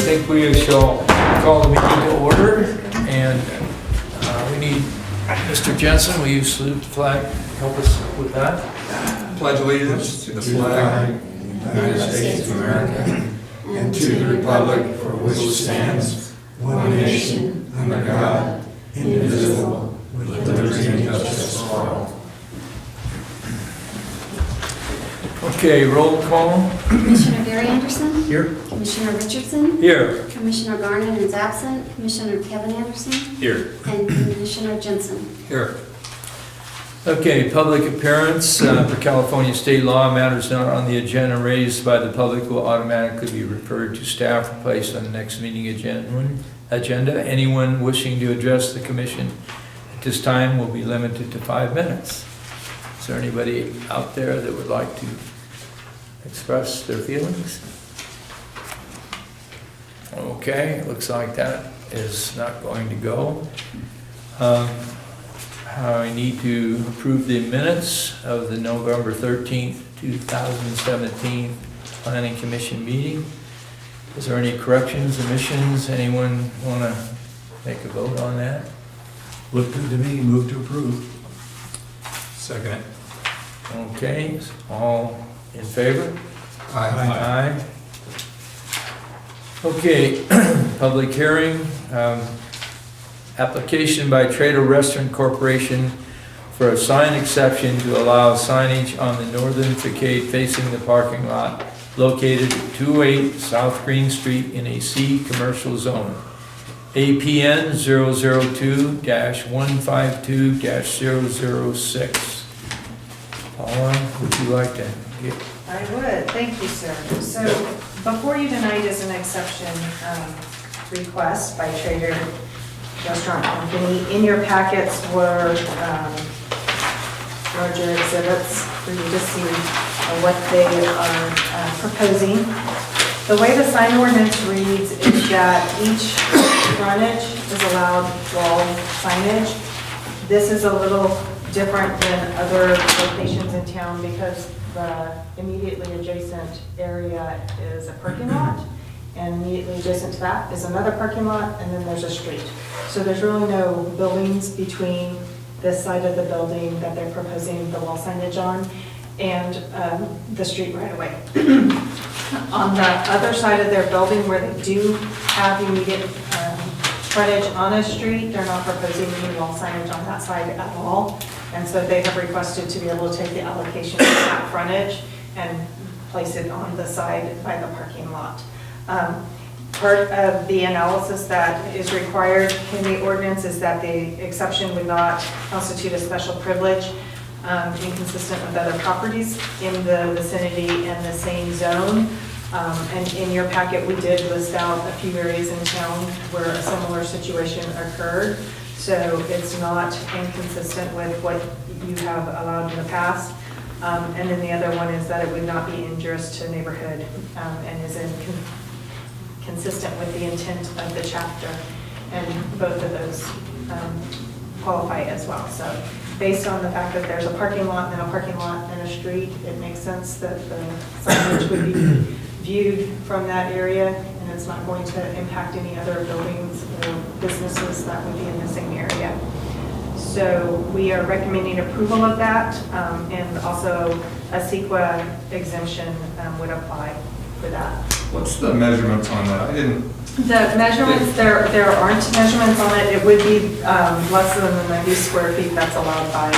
think we shall call the meeting to order, and we need Mr. Jensen, will you salute the flag, help us with that? Pledge allegiance to the flag of the United States of America and to the republic for which it stands, one nation, under God, indivisible, with liberty and justice for all. Okay, roll call. Commissioner Gary Anderson? Here. Commissioner Richardson? Here. Commissioner Garnet is absent. Commissioner Kevin Anderson? Here. And Commissioner Jensen? Here. Okay, public appearance for California state law, matters not on the agenda raised by the public will automatically be referred to staff or placed on the next meeting agenda. Anyone wishing to address the commission at this time will be limited to 5 minutes. Is there anybody out there that would like to express their feelings? Okay, looks like that is not going to go. I need to approve the minutes of the November 13th, 2017 Planning Commission meeting. Is there any corrections, omissions? Anyone want to make a vote on that? Looked good to me, move to approve. Second it. Okay, all in favor? Aye. Aye. Okay, public hearing, application by Trader Restaurant Corporation for a sign exception to allow signage on the northern facade facing the parking lot located at 208 South Green Street in a C commercial zone. APN 002-152-006. Paula, would you like to get? I would, thank you, sir. So before you tonight is an exception request by Trader Restaurant Company. In your packets were larger exhibits for you to see what they are proposing. The way the sign ordinance reads is that each frontage is allowed wall signage. This is a little different than other locations in town because the immediately adjacent area is a parking lot, and immediately adjacent to that is another parking lot, and then there's a street. So there's really no buildings between this side of the building that they're proposing the wall signage on and the street right away. On the other side of their building where they do have immediate frontage on a street, they're not proposing any wall signage on that side at all. And so they have requested to be able to take the allocation of that frontage and place it on the side by the parking lot. Part of the analysis that is required in the ordinance is that the exception would not constitute a special privilege inconsistent with other properties in the vicinity and the same zone. And in your packet, we did list out a few areas in town where a similar situation occurred. So it's not inconsistent with what you have allowed in the past. And then the other one is that it would not be injurious to neighborhood and is consistent with the intent of the chapter. And both of those qualify as well. So based on the fact that there's a parking lot and a parking lot and a street, it makes sense that the signage would be viewed from that area, and it's not going to impact any other buildings or businesses that would be in the same area. So we are recommending approval of that, and also a CEQA exemption would apply for that. What's the measurements on that? I didn't. The measurements, there aren't measurements on it. It would be less than the 90 square feet that's allowed by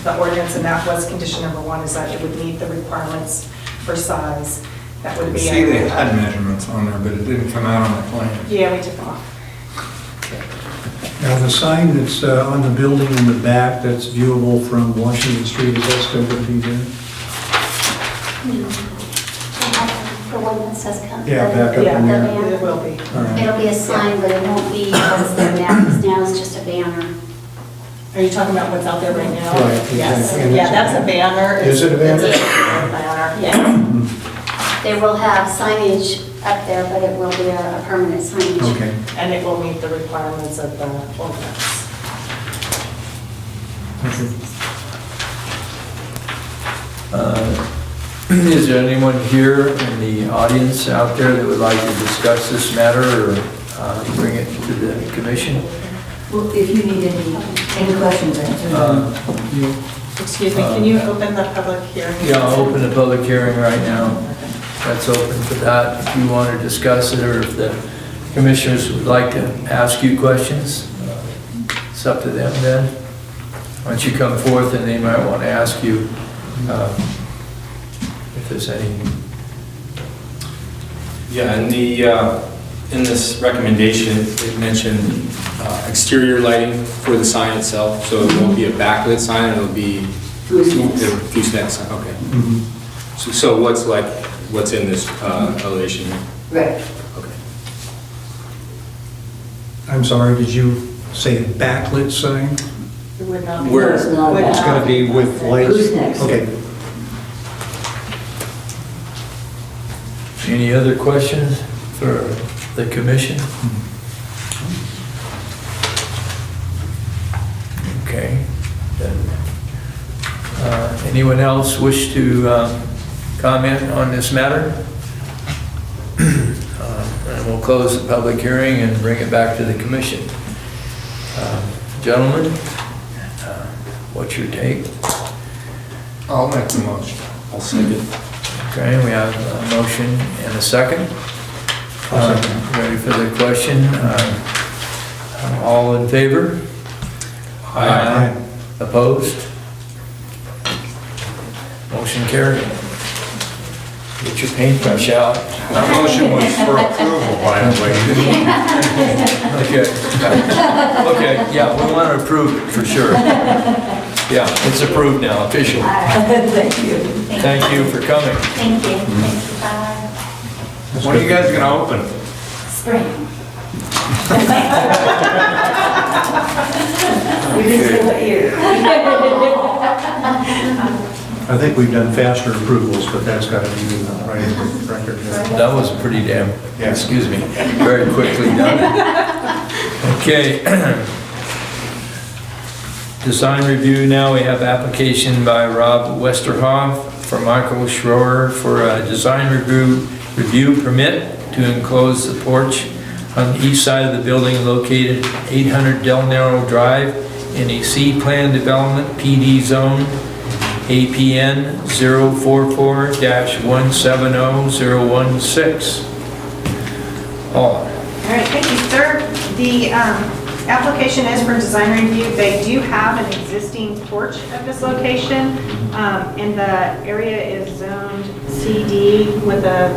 the ordinance, and that was condition number 1, is that it would meet the requirements for size. That would be. See, they had measurements on there, but it didn't come out on the plan. Yeah, we took them off. Now, the sign that's on the building in the back that's viewable from Washington Street, is that still going to be there? The one that says come. Yeah, back up Yeah, in there. it will be. All right. It'll be a sign, but it won't be what's there now, because now it's just a banner. Are you talking about what's out there right now? Right, Yes. exactly. Yeah, that's a banner. Is it a banner? It's a banner, yes. They will have signage up there, but it will be a permanent signage. Okay. And it will meet the requirements of the ordinance. Okay. Is there anyone here in the audience out there that would like to discuss this matter or bring it to the commission? Well, if you need any questions answered, Excuse me, can you open the public hearing? Yeah, I'll open the public hearing right now. That's open for that. If you want to discuss it or if the commissioners would like to ask you questions, it's up to them then. Why don't you come forth and they might want to ask you if there's any. Yeah, in this recommendation, it mentioned exterior lighting for the sign itself, so it won't be a backlit sign, it'll be gooseneck sign, okay. So what's in this elevation here? right. Okay. I'm sorry, did you say a backlit sign? It would not be. Where- No, it's not Would about- It's gonna be with lights? Who's next? Okay. Any other questions for the commission? Okay. Then, anyone else wish to comment on this matter? And we'll close the public hearing and bring it back to the commission. Gentlemen, what's your take? I'll make the motion. I'll second. Okay, we have a motion and a second. Ready for the question? All in favor? Aye. Opposed? Motion carried. Get your paintbrush out. That motion was for approval, by the way. Okay. Okay, yeah, we want to approve it for sure. Yeah, it's approved now, official. Thank you. Thank you for coming. Thank you. Thanks, bye. When are you guys gonna open? Spring. We didn't say what year. I think we've done faster approvals, but that's got to be right in the record. That was pretty damn, excuse me, very quickly done. Okay. Design review now, we have application by Rob Westerhoff for Michael Schroer for a design review permit to enclose the porch on the east side of the building located 800 Del Nero Drive in a C-plan development PD zone, APN 044-170016. All right, thank you, sir. The application is for design review. They do have an existing porch at this location, and the area is zoned CD with a,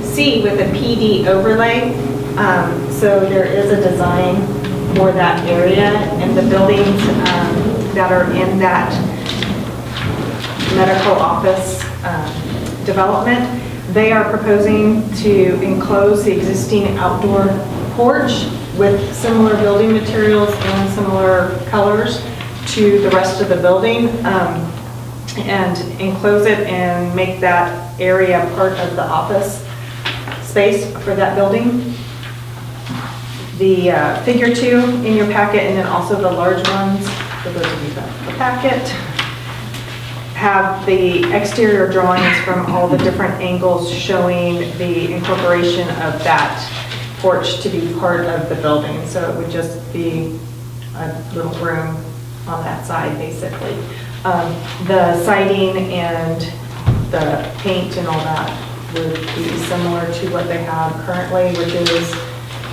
C with a PD overlay. So there is a design for that area, and the buildings that are in that medical office development, they are proposing to enclose the existing outdoor porch with similar building materials and similar colors to the rest of the building, and enclose it and make that area part of the office space for that building. The figure 2 in your packet, and then also the large ones, for those of you that have the packet, have the exterior drawings from all the different angles showing the incorporation of that porch to be part of the building. So it would just be a little room on that side, basically. The siding and the paint and all that would be similar to what they have currently, which is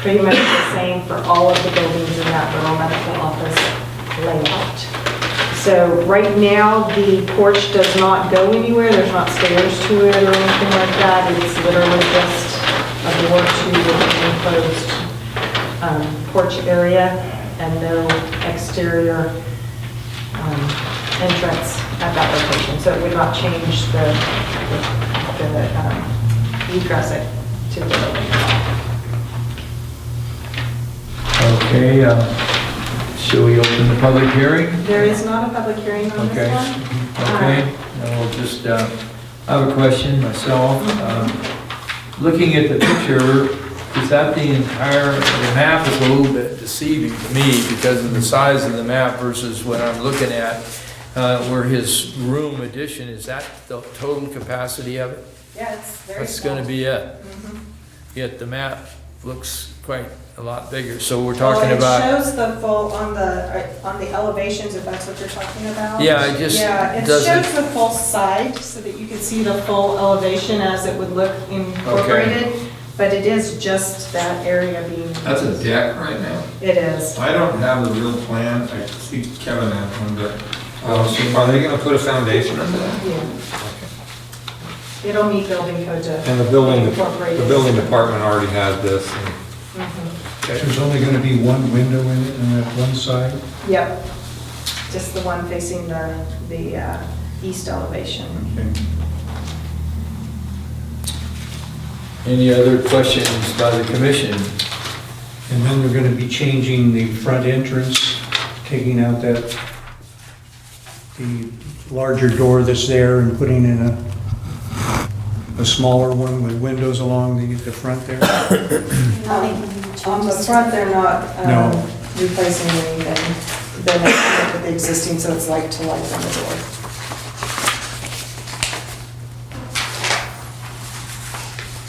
pretty much the same for all of the buildings in that little medical office layout. So right now, the porch does not go anywhere. There's not stairs to it or anything like that. It's literally just a door to the enclosed porch area and no exterior entrance at that location. So it would not change the egress to the building. Okay, shall we open the public hearing? There is not a public hearing on Okay. this one. Okay, and we'll just, I have a question myself. Looking at the picture, is that the entire, the map is a little bit deceiving to me because of the size of the map versus what I'm looking at. where his room addition, is that the total capacity of it? Yeah, it's very That's small. gonna be it. Mhm. Yet the map looks quite a lot bigger, so we're talking Well, about. it shows the full, on the elevations, if that's what you're talking about. Yeah, it just Yeah, it doesn't- shows the full side, so that you can see the full elevation as it would look incorporated. But it is just that area being. That's a deck right now? It is. I don't have the real plan, I see Kevin had one, but, Are they gonna put a foundation under that? Yeah. It'll meet building code to. And the building incorporate it. department already has this. Mhm. There's only going to be one window in it on that one side? Yep, just the one facing the east elevation. Any other questions by the commission? And then they're going to be changing the front entrance, taking out the larger door that's there and putting in a smaller one with windows along the front there. On the front, they're not No. replacing anything. They're not with the existing, so it's light to light on the door.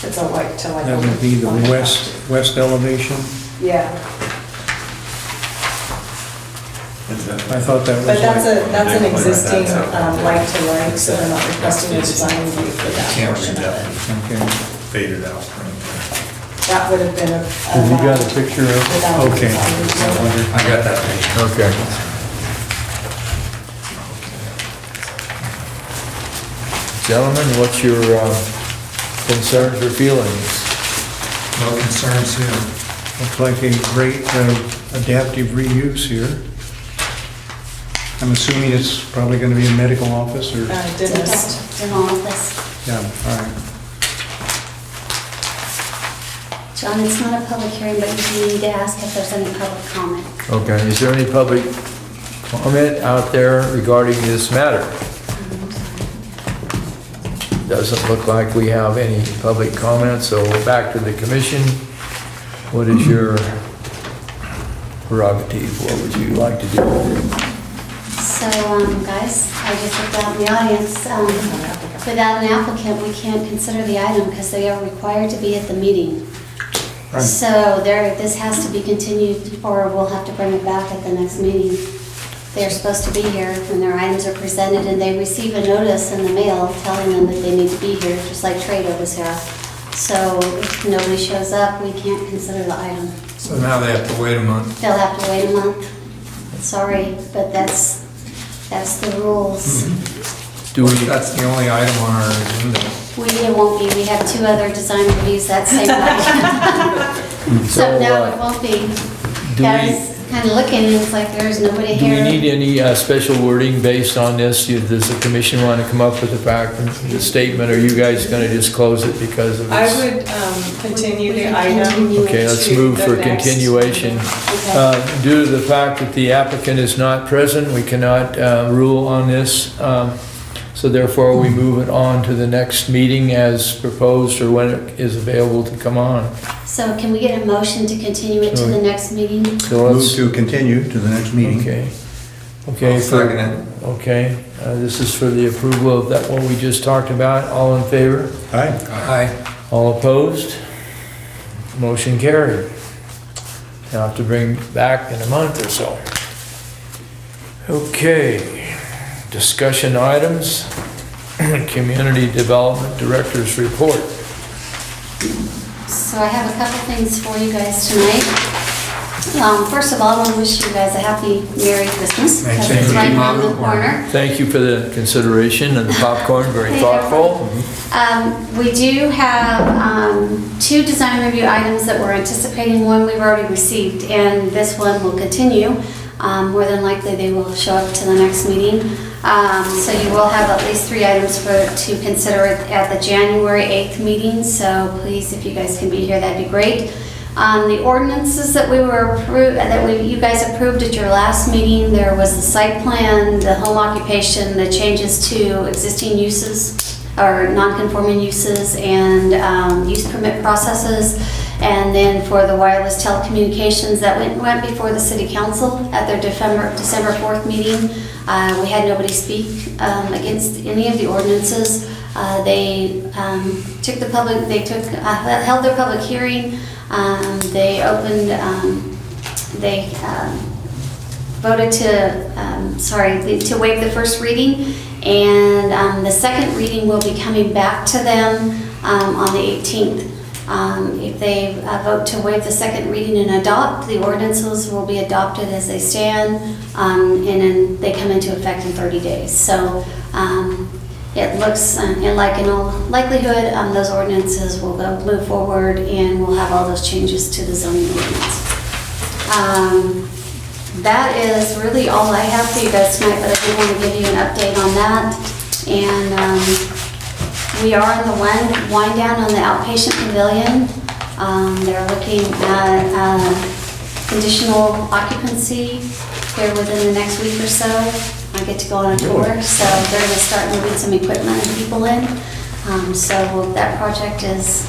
It's a light to light. That would be the west elevation. Yeah, I thought that was but that's like, that's an existing light to light, so they're not requesting a design review for that portion of it. okay. faded out. That would have been a. Have you got a picture of it? without a Okay. design review. I got that picture. Okay. Gentlemen, what's your concerns or feelings? No concerns here. Looks like a great adaptive reuse here. I'm assuming it's probably going to be a medical office or, Dentist. Dental office. yeah, all right. John, it's not a public hearing, but you need to ask if there's any public comment. Okay, is there any public comment out there regarding this matter? Doesn't look like we have any public comments, so we're back to the commission. What is your prerogative? What would you like to do? So, guys, I just looked out in the audience. Without an applicant, we can't consider the item because they are required to be at the meeting. Right. So this has to be continued, or we'll have to bring it back at the next meeting. They're supposed to be here when their items are presented, and they receive a notice in the mail telling them that they need to be here, just like Trado was here. So if nobody shows up, we can't consider the item. So now they have to wait a month. They'll have to wait a month. Sorry, but that's the rules. Do we, That's the only item on our agenda. It won't be, we have 2 other design reviews that same night. So no, it won't be. do Guys kind of looking, and it's like there's nobody we here. need any special wording based on this? Does the commission want to come up with the statement, or are you guys going to just close it because of I this? would continue We the can item. continue it Okay, let's to move the for next continuation. Okay. Due to the fact that the applicant is not present, we cannot rule on this. So therefore, we move it on to the next meeting as proposed, or when it is available to come on. So can we get a motion to continue it to the next meeting? So Move let's, to continue to the next meeting. okay. Okay, I'll for- second it. okay, this is for the approval of that, what we just talked about. All in favor? Aye. Aye. All opposed? Motion carried. Now have to bring back in a month or so. Okay, discussion items, Community Development Director's Report. So I have a couple things for you guys tonight. First of all, I want to wish you guys a happy Merry Christmas, because Thank it's you. right around the corner. Thank you for the consideration and the popcorn, very Hey, thoughtful. We do have 2 design review items that we're anticipating. One we've already received, and this one will continue. More than likely, they will show up to the next meeting. So you will have at least 3 items to consider at the January 8th meeting. So please, if you guys can be here, that'd be great. The ordinances that you guys approved at your last meeting, there was the site plan, the home occupation, the changes to existing uses or non-conforming uses, and use permit processes. And then for the wireless telecommunications, that went before the city council at their December 4th meeting. We had nobody speak against any of the ordinances. They held their public hearing. They opened, they voted to waive the first reading, and the second reading will be coming back to them on the 18th. If they vote to waive the second reading and adopt, the ordinances will be adopted as they stand, and then they come into effect in 30 days. So it looks like in all likelihood, those ordinances will move forward, and we'll have all those changes to the zoning ordinance. That is really all I have for you guys tonight, but I do want to give you an update on that. And we are in the wind down on the outpatient pavilion. They're looking at conditional occupancy here within the next week or so. I get to go on a tour, so they're going to start moving some equipment and people in. So that project is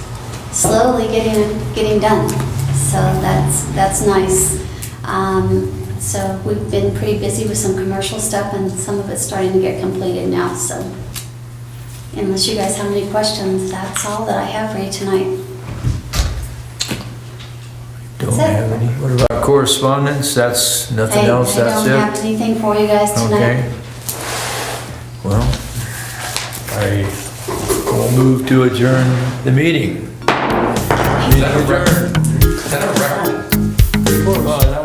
slowly getting done. So that's nice. So we've been pretty busy with some commercial stuff, and some of it's starting to get completed now. So unless you guys have any questions, that's all that I have for you tonight. Don't That's it. have any. What about correspondence? That's nothing else, that's I don't have it? anything for you guys tonight. Okay. Well, I will move to adjourn the meeting. Meeting adjourned. Is that a record? Well, that